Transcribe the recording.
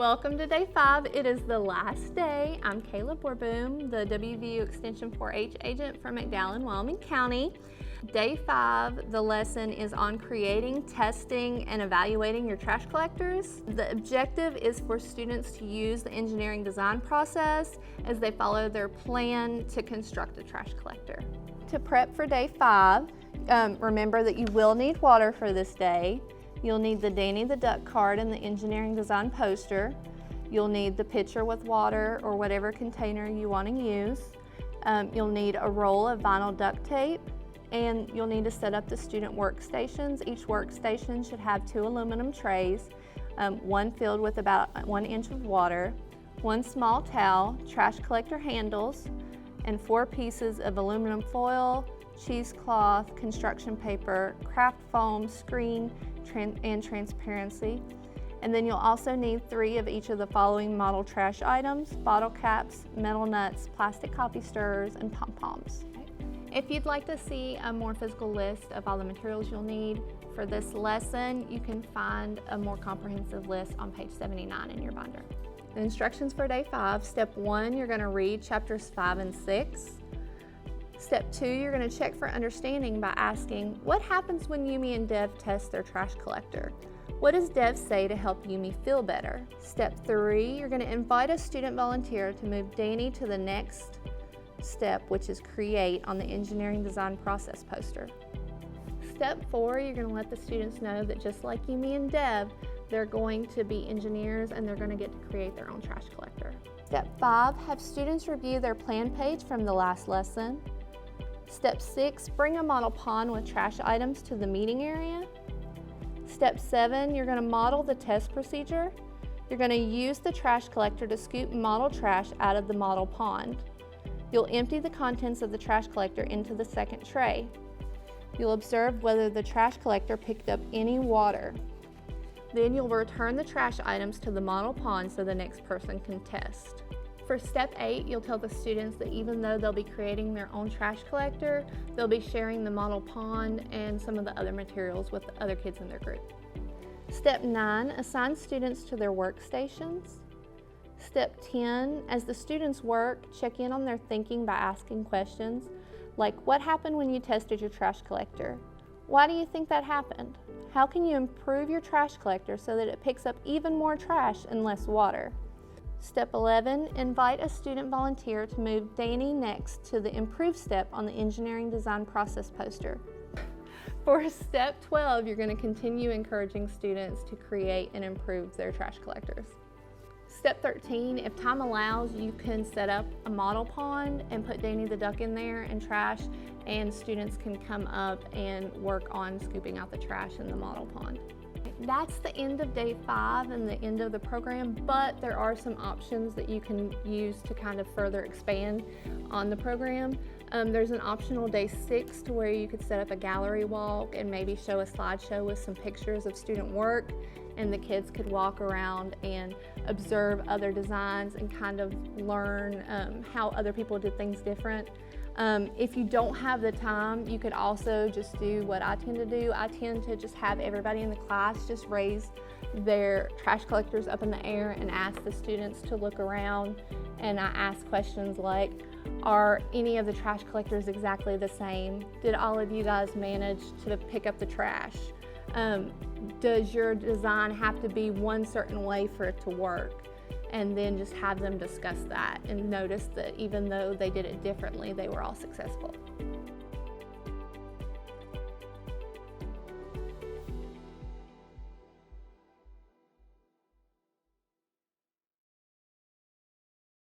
Welcome to day 5. It is the last day. I'm Kayla Borboom, the WVU Extension 4-H agent from McDowell, Wyoming County. Day 5, the lesson is on creating, testing, and evaluating your trash collectors. The objective is for students to use the engineering design process as they follow their plan to construct a trash collector. To prep for day 5, remember that you will need water for this day. You'll need the Danny the Duck card and the engineering design poster. You'll need the pitcher with water or whatever container you want to use. You'll need a roll of vinyl duct tape, and you'll need to set up the student workstations. Each workstation should have 2 aluminum trays, one filled with about 1 inch of water, 1 small towel, trash collector handles, and 4 pieces of aluminum foil, cheesecloth, construction paper, craft foam, screen, and transparency. And then you'll also need 3 of each of the following model trash items: bottle caps, metal nuts, plastic coffee stirrers, and pom-poms. If you'd like to see a more physical list of all the materials you'll need for this lesson, you can find a more comprehensive list on page 79 in your binder. The instructions for day 5, step 1, you're going to read chapters 5 and 6. Step 2, you're going to check for understanding by asking, what happens when Yumi and Dev test their trash collector? What does Dev say to help Yumi feel better? Step 3, you're going to invite a student volunteer to move Danny to the next step, which is create on the engineering design process poster. Step 4, you're going to let the students know that just like Yumi and Dev, they're going to be engineers and they're going to get to create their own trash collector. Step 5, have students review their plan page from the last lesson. Step 6, bring a model pond with trash items to the meeting area. Step 7, you're going to model the test procedure. You're going to use the trash collector to scoop model trash out of the model pond. You'll empty the contents of the trash collector into the second tray. You'll observe whether the trash collector picked up any water. Then you'll return the trash items to the model pond so the next person can test. For step 8, you'll tell the students that even though they'll be creating their own trash collector, they'll be sharing the model pond and some of the other materials with the other kids in their group. Step 9, assign students to their workstations. Step 10, as the students work, check in on their thinking by asking questions like, what happened when you tested your trash collector? Why do you think that happened? How can you improve your trash collector so that it picks up even more trash and less water? Step 11, invite a student volunteer to move Danny next to the improved step on the engineering design process poster. For step 12, you're going to continue encouraging students to create and improve their trash collectors. Step 13, if time allows, you can set up a model pond and put Danny the Duck in there and trash, and students can come up and work on scooping out the trash in the model pond. That's the end of day 5 and the end of the program, but there are some options that you can use to kind of further expand on the program. There's an optional day 6 to where you could set up a gallery walk and maybe show a slideshow with some pictures of student work, and the kids could walk around and observe other designs and kind of learn how other people did things different. If you don't have the time, you could also just do what I tend to do. I tend to just have everybody in the class just raise their trash collectors up in the air and ask the students to look around. And I ask questions like, are any of the trash collectors exactly the same? Did all of you guys manage to pick up the trash? Does your design have to be one certain way for it to work? And then just have them discuss that and notice that even though they did it differently, they were all successful.